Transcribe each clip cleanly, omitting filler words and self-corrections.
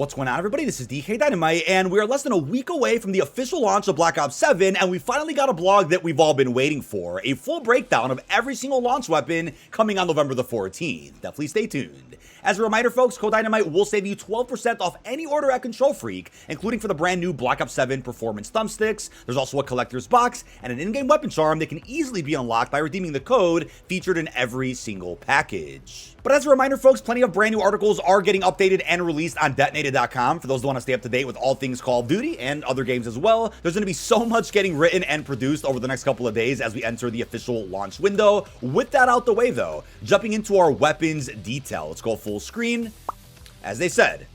What's going on, everybody? This is dkdynamite, and we are less than a week away from the official launch of Black Ops 7, and we finally got a blog that we've all been waiting for. A full breakdown of every single launch weapon coming on November the 14th. Definitely stay tuned. As a reminder, folks, Code Dynamite will save you 12% off any order at Control Freak, including for the brand new Black Ops 7 Performance Thumbsticks. There's also a collector's box and an in-game weapon charm that can easily be unlocked by redeeming the code featured in every single package. But as a reminder, folks, plenty of brand new articles are getting updated and released on detonated.com for those that want to stay up to date with all things Call of Duty and other games as well. There's going to be so much getting written and produced over the next couple of days as we enter the official launch window. With that out the way, though, jumping into our weapons detail. Let's go full screen. As they said,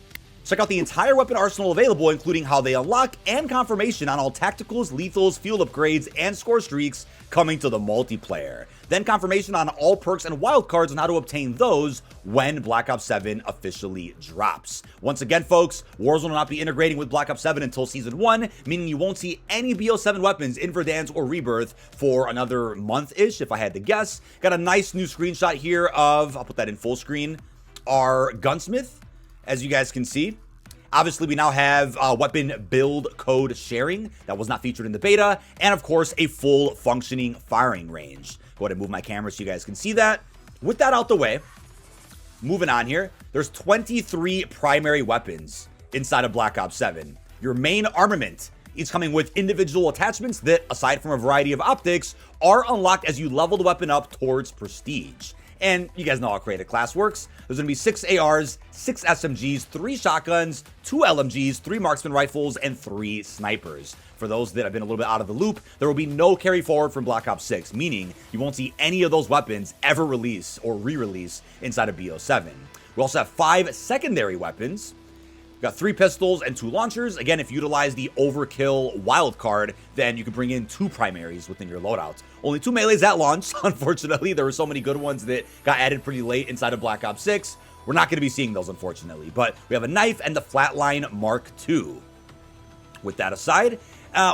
check out the entire weapon arsenal available, including how they unlock and confirmation on all tacticals, lethals, field upgrades, and score streaks coming to the multiplayer. Then confirmation on all perks and wildcards and how to obtain those when Black Ops 7 officially drops. Once again, folks, Warzone will not be integrating with Black Ops 7 until Season 1, meaning you won't see any BO7 weapons in Verdansk or Rebirth for another month-ish, if I had to guess. Got a nice new screenshot here of, I'll put that in full screen, our gunsmith, as you guys can see. Obviously, we now have weapon build code sharing that was not featured in the beta, and of course, a full functioning firing range. Go ahead and move my camera so you guys can see that. With that out the way, moving on here, there's 23 primary weapons inside of Black Ops 7. Your main armament is coming with individual attachments that, aside from a variety of optics, are unlocked as you level the weapon up towards prestige. And you guys know how Creative Class works. There's going to be 6 ARs, 6 SMGs, 3 shotguns, 2 LMGs, 3 Marksman Rifles, and 3 snipers. For those that have been a little bit out of the loop, there will be no carry forward from Black Ops 6, meaning you won't see any of those weapons ever release or re-release inside of BO7. We also have 5 secondary weapons. We've got 3 pistols and 2 launchers. Again, if you utilize the overkill wildcard, then you can bring in 2 primaries within your loadouts. Only 2 melees at launch, unfortunately. There were so many good ones that got added pretty late inside of Black Ops 6. We're not going to be seeing those, unfortunately. But we have a knife and the Flatline Mark II. With that aside,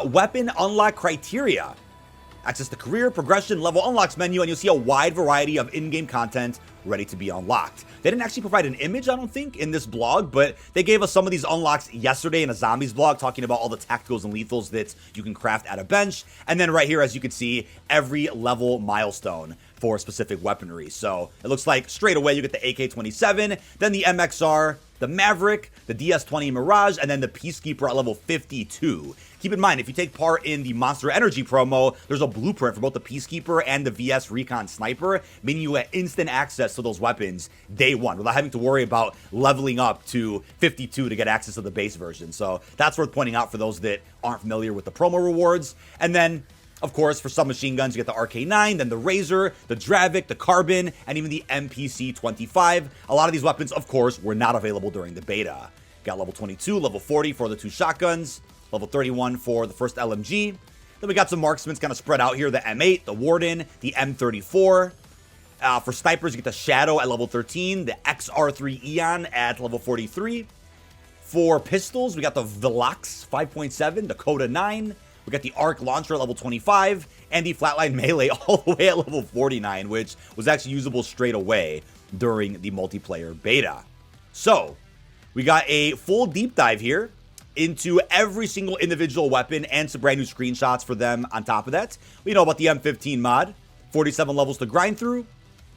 weapon unlock criteria. Access the career, progression, level unlocks menu, and you'll see a wide variety of in-game content ready to be unlocked. They didn't actually provide an image, I don't think, in this blog, but they gave us some of these unlocks yesterday in a zombies blog, talking about all the tacticals and lethals that you can craft at a bench. And then right here, as you can see, every level milestone for specific weaponry. So it looks like straight away you get the AK-27, then the MXR, the Maverick, the DS-20 Mirage, and then the Peacekeeper at level 52. Keep in mind, if you take part in the Monster Energy promo, there's a blueprint for both the Peacekeeper and the VS Recon Sniper, meaning you get instant access to those weapons day one without having to worry about leveling up to 52 to get access to the base version. So that's worth pointing out for those that aren't familiar with the promo rewards. And then, of course, for submachine guns, you get the RK9, then the Razor, the Dravik, the Carbon, and even the MPC-25. A lot of these weapons, of course, were not available during the beta. Got level 22, level 40 for the 2 shotguns, level 31 for the first LMG. Then we got some marksmans kind of spread out here, the M8, the Warden, the M34. For snipers, you get the Shadow at level 13, the XR3 Eon at level 43. For pistols, we got the Velox 5.7, the Coda 9. We got the Arc Launcher at level 25, and the Flatline Melee all the way at level 49, which was actually usable straight away during the multiplayer beta. So, we got a full deep dive here into every single individual weapon and some brand new screenshots for them on top of that. We know about the M15 mod, 47 levels to grind through.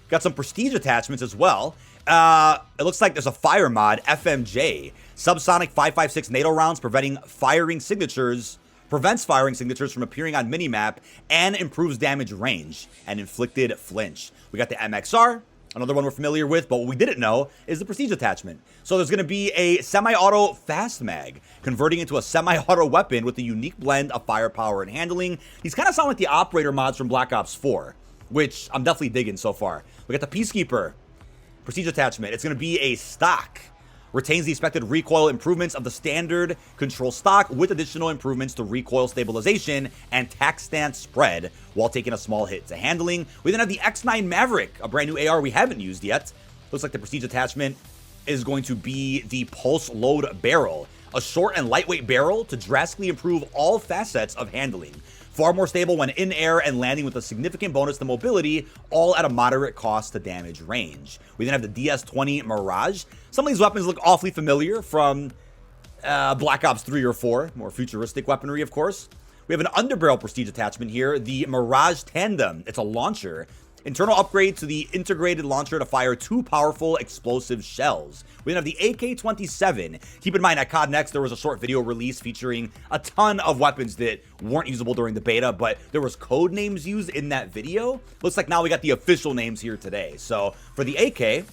Got some prestige attachments as well. It looks like there's a fire mod, FMJ. Subsonic 5.56 NATO rounds prevents firing signatures from appearing on minimap and improves damage range and inflicted flinch. We got the MXR, another one we're familiar with, but what we didn't know is the prestige attachment. So there's going to be a semi-auto fast mag, converting into a semi-auto weapon with a unique blend of firepower and handling. These kind of sound like the operator mods from Black Ops 4, which I'm definitely digging so far. We got the Peacekeeper prestige attachment. It's going to be a stock. Retains the expected recoil improvements of the standard control stock with additional improvements to recoil stabilization and tac stance spread while taking a small hit to handling. We then have the X9 Maverick, a brand new AR we haven't used yet. Looks like the prestige attachment is going to be the Pulse Load Barrel, a short and lightweight barrel to drastically improve all facets of handling. Far more stable when in air and landing with a significant bonus to mobility, all at a moderate cost to damage range. We then have the DS-20 Mirage. Some of these weapons look awfully familiar from Black Ops 3 or 4, more futuristic weaponry, of course. We have an underbarrel prestige attachment here, the Mirage Tandem. It's a launcher. Internal upgrade to the integrated launcher to fire 2 powerful explosive shells. We then have the AK-27. Keep in mind, at COD Next, there was a short video release featuring a ton of weapons that weren't usable during the beta, but there was code names used in that video. Looks like now we got the official names here today. So for the AK,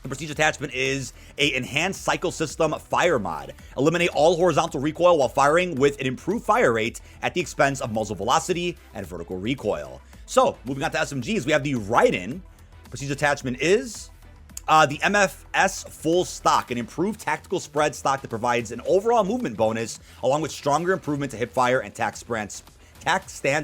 the prestige attachment is a enhanced cycle system fire mod. Eliminate all horizontal recoil while firing with an improved fire rate at the expense of muzzle velocity and vertical recoil. So moving on to SMGs, we have the Raiden. Prestige attachment is the MFS full stock, an improved tactical spread stock that provides an overall movement bonus along with stronger improvement to hip fire and tac stance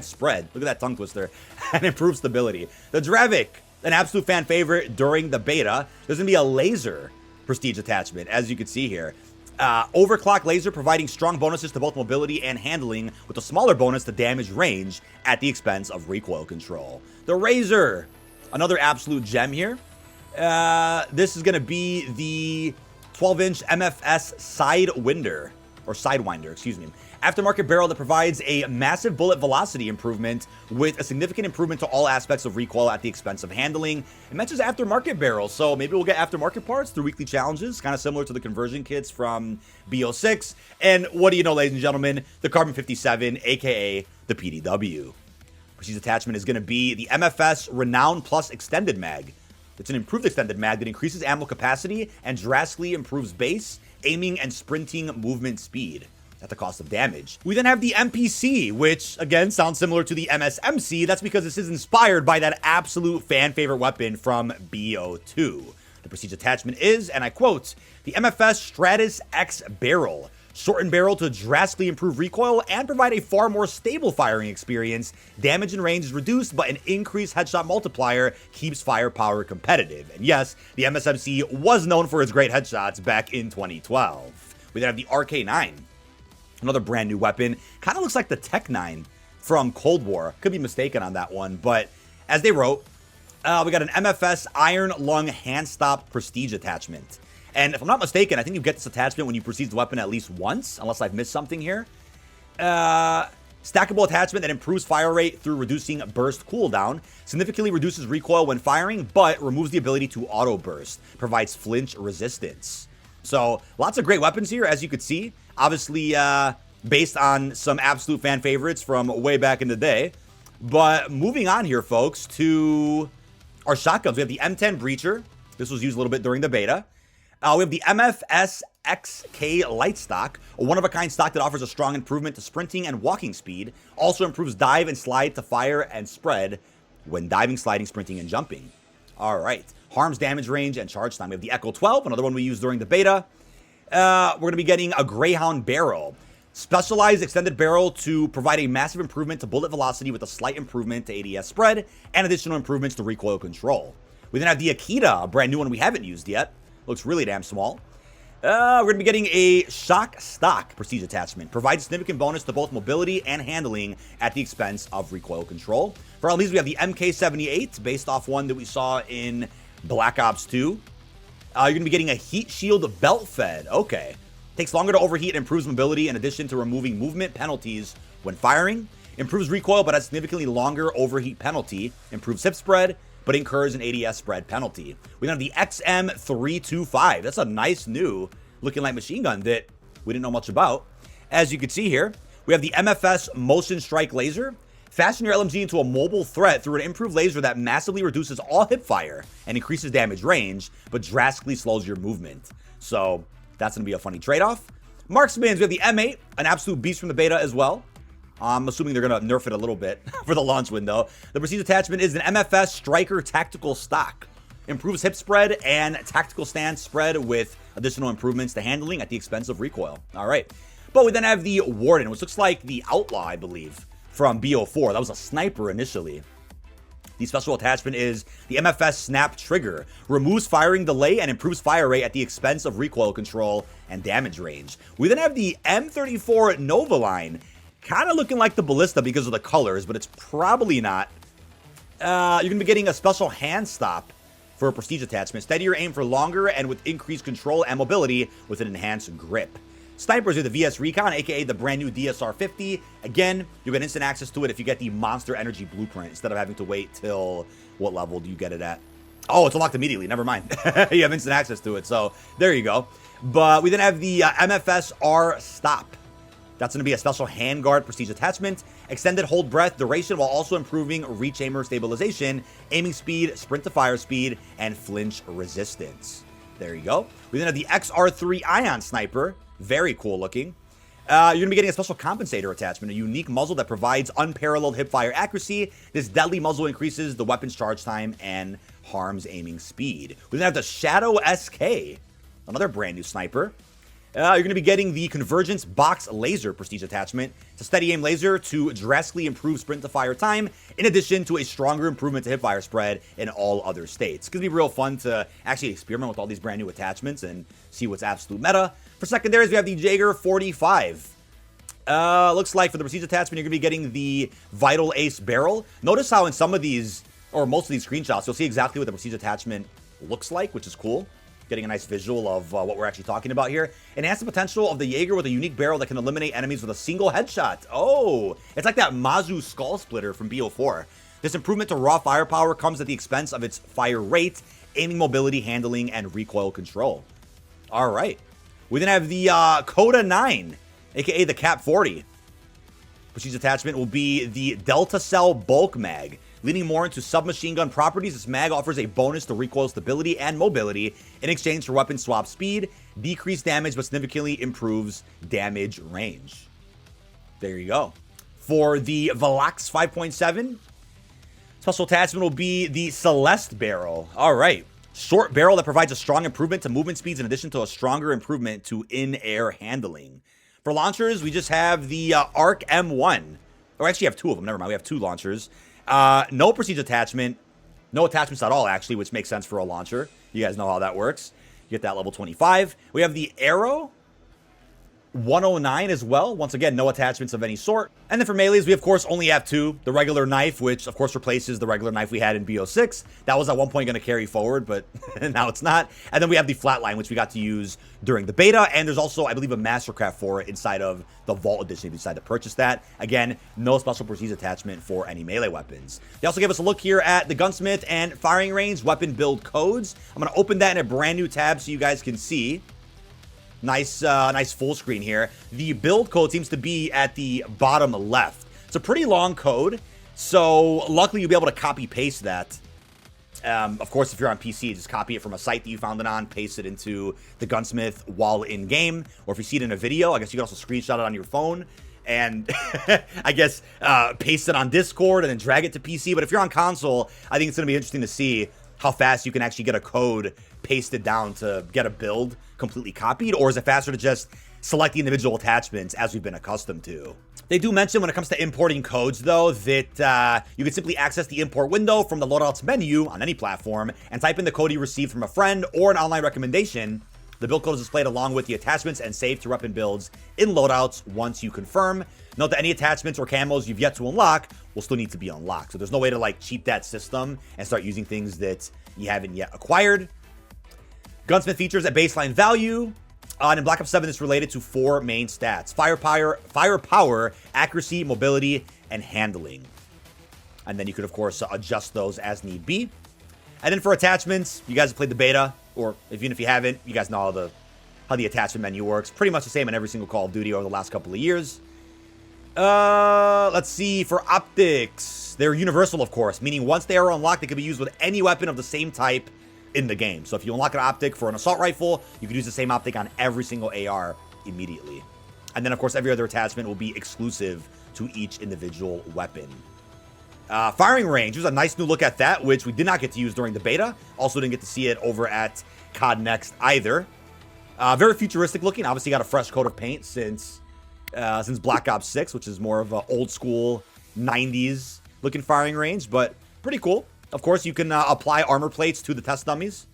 spread. Look at that tongue twister. And improved stability. The Dravik, an absolute fan favorite during the beta. There's gonna be a laser prestige attachment, as you can see here. Overclock laser providing strong bonuses to both mobility and handling with a smaller bonus to damage range at the expense of recoil control. The Razor, another absolute gem here. This is gonna be the 12-inch MFS Sidewinder, excuse me. Aftermarket barrel that provides a massive bullet velocity improvement with a significant improvement to all aspects of recoil at the expense of handling. It mentions aftermarket barrels, so maybe we'll get aftermarket parts through weekly challenges, kind of similar to the conversion kits from BO6. And what do you know, ladies and gentlemen, the Carbon 57, aka the PDW. Prestige attachment is going to be the MFS Renown Plus Extended Mag. It's an improved extended mag that increases ammo capacity and drastically improves base, aiming, and sprinting movement speed at the cost of damage. We then have the MPC, which again sounds similar to the MSMC. That's because this is inspired by that absolute fan favorite weapon from BO2. The prestige attachment is, and I quote, the MFS Stratus X barrel. Shorten barrel to drastically improve recoil and provide a far more stable firing experience. Damage and range is reduced, but an increased headshot multiplier keeps firepower competitive. And yes, the MSMC was known for its great headshots back in 2012. We then have the RK9. Another brand new weapon. Kind of looks like the Tech 9 from Cold War. Could be mistaken on that one, but as they wrote, we got an MFS Iron Lung Hand Stop Prestige attachment. And if I'm not mistaken, I think you get this attachment when you prestige the weapon at least once, unless I've missed something here. Stackable attachment that improves fire rate through reducing burst cooldown, significantly reduces recoil when firing, but removes the ability to auto burst, provides flinch resistance. So lots of great weapons here, as you could see. Obviously, based on some absolute fan favorites from way back in the day. But moving on here, folks, to our shotguns. We have the M10 Breacher. This was used a little bit during the beta. We have the MFS XK Light Stock, a one-of-a-kind stock that offers a strong improvement to sprinting and walking speed. Also improves dive and slide to fire and spread when diving, sliding, sprinting, and jumping. All right. Harms damage range and charge time. We have the Echo 12, another one we used during the beta. We're going to be getting a Greyhound barrel. Specialized extended barrel to provide a massive improvement to bullet velocity with a slight improvement to ADS spread and additional improvements to recoil control. We then have the Akita, a brand new one we haven't used yet. Looks really damn small. We're going to be getting a Shock Stock prestige attachment. Provides significant bonus to both mobility and handling at the expense of recoil control. For all these, we have the MK78, based off one that we saw in Black Ops 2. You're going to be getting a Heat Shield Belt Fed. Okay. Takes longer to overheat and improves mobility in addition to removing movement penalties when firing. Improves recoil but has significantly longer overheat penalty. Improves hip spread but incurs an ADS spread penalty. We have the XM325. That's a nice new looking light machine gun that we didn't know much about. As you can see here, we have the MFS Motion Strike Laser. Fasten your LMG into a mobile threat through an improved laser that massively reduces all hip fire and increases damage range, but drastically slows your movement. So that's going to be a funny trade-off. Marksmans, we have the M8, an absolute beast from the beta as well. I'm assuming they're going to nerf it a little bit for the launch window. The prestige attachment is an MFS Striker Tactical Stock. Improves hip spread and tactical stance spread with additional improvements to handling at the expense of recoil. All right. But we then have the Warden, which looks like the Outlaw, I believe, from BO4. That was a sniper initially. The special attachment is the MFS Snap Trigger. Removes firing delay and improves fire rate at the expense of recoil control and damage range. We then have the M34 Nova line. Kind of looking like the Ballista because of the colors, but it's probably not. You're going to be getting a special hand stop for a prestige attachment. Steadier aim for longer and with increased control and mobility with an enhanced grip. Snipers are the VS Recon, aka the brand new DSR-50. Again, you get instant access to it if you get the Monster Energy Blueprint instead of having to wait till, what level do you get it at? Oh, it's unlocked immediately. Never mind. You have instant access to it, so there you go. But we then have the MFS R Stop. That's going to be a special handguard prestige attachment. Extended hold breath duration while also improving reach aimer stabilization, aiming speed, sprint to fire speed, and flinch resistance. There you go. We then have the XR3 Ion Sniper. Very cool looking. You're going to be getting a special compensator attachment, a unique muzzle that provides unparalleled hipfire accuracy. This deadly muzzle increases the weapon's charge time and harms aiming speed. We then have the Shadow SK, another brand new sniper. You're going to be getting the Convergence Box Laser Prestige Attachment. It's a steady aim laser to drastically improve sprint to fire time, in addition to a stronger improvement to hipfire spread in all other states. It's going to be real fun to actually experiment with all these brand new attachments and see what's absolute meta. For secondaries, we have the Jaeger 45. Looks like for the Prestige Attachment, you're going to be getting the Vital Ace Barrel. Notice how in some of these, or most of these screenshots, you'll see exactly what the Prestige Attachment looks like, which is cool. Getting a nice visual of what we're actually talking about here. Enhance the potential of the Jaeger with a unique barrel that can eliminate enemies with a single headshot. Oh, it's like that Mazu Skull Splitter from BO4. This improvement to raw firepower comes at the expense of its fire rate, aiming mobility, handling, and recoil control. All right. We then have the Coda 9, aka the Cap 40. Prestige attachment will be the Delta Cell Bulk Mag. Leaning more into submachine gun properties, this mag offers a bonus to recoil stability and mobility in exchange for weapon swap speed, decreased damage, but significantly improves damage range. There you go. For the Velox 5.7, special attachment will be the Celeste Barrel. All right. Short barrel that provides a strong improvement to movement speeds in addition to a stronger improvement to in-air handling. For launchers, we just have the Arc M1. Or actually, you have two of them. Never mind. We have two launchers. No prestige attachment. No attachments at all, actually, which makes sense for a launcher. You guys know how that works. You get that level 25. We have the Arrow 109 as well. Once again, no attachments of any sort. And then for melees, we of course only have two. The regular knife, which of course replaces the regular knife we had in BO6. That was at one point going to carry forward, but now it's not. And then we have the Flatline, which we got to use during the beta. And there's also, I believe, a Mastercraft for it inside of the Vault Edition if you decide to purchase that. Again, no special prestige attachment for any melee weapons. They also gave us a look here at the gunsmith and firing range weapon build codes. I'm going to open that in a brand new tab so you guys can see. Nice full screen here. The build code seems to be at the bottom left. It's a pretty long code, so luckily you'll be able to copy paste that. Of course, if you're on PC, just copy it from a site that you found it on, paste it into the gunsmith while in game, or if you see it in a video, I guess you can also screenshot it on your phone and I guess paste it on Discord and then drag it to PC. But if you're on console, I think it's going to be interesting to see how fast you can actually get a code pasted down to get a build completely copied, or is it faster to just select the individual attachments as we've been accustomed to? They do mention when it comes to importing codes, though, that you can simply access the import window from the loadouts menu on any platform and type in the code you received from a friend or an online recommendation. The build code is displayed along with the attachments and saved to weapon builds in loadouts once you confirm. Note that any attachments or camos you've yet to unlock will still need to be unlocked. So there's no way to like cheat that system and start using things that you haven't yet acquired. Gunsmith features a baseline value. And in Black Ops 7, it's related to four main stats: firepower, accuracy, mobility, and handling. And then you could, of course, adjust those as need be. And then for attachments, you guys have played the beta, or even if you haven't, you guys know how the attachment menu works. Pretty much the same in every single Call of Duty over the last couple of years. Let's see. For optics, they're universal, of course, meaning once they are unlocked, they can be used with any weapon of the same type in the game. So if you unlock an optic for an assault rifle, you can use the same optic on every single AR immediately. And then, of course, every other attachment will be exclusive to each individual weapon. Firing range, there's a nice new look at that, which we did not get to use during the beta. Also didn't get to see it over at COD Next either. Very futuristic looking. Obviously got a fresh coat of paint since Black Ops 6, which is more of an old school 90s looking firing range, but pretty cool. Of course, you can apply armor plates to the test dummies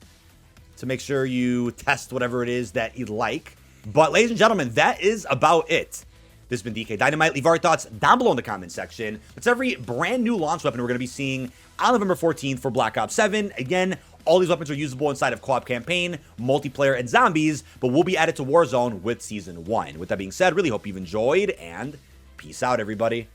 to make sure you test whatever it is that you like. But ladies and gentlemen, that is about it. This has been dkdynamite. Leave our thoughts down below in the comment section. It's every brand new launch weapon we're going to be seeing on November 14th for Black Ops 7. Again, All these weapons are usable inside of co-op campaign, multiplayer, and zombies, but will be added to Warzone with Season 1. With that being said, really hope you've enjoyed, and peace out, everybody.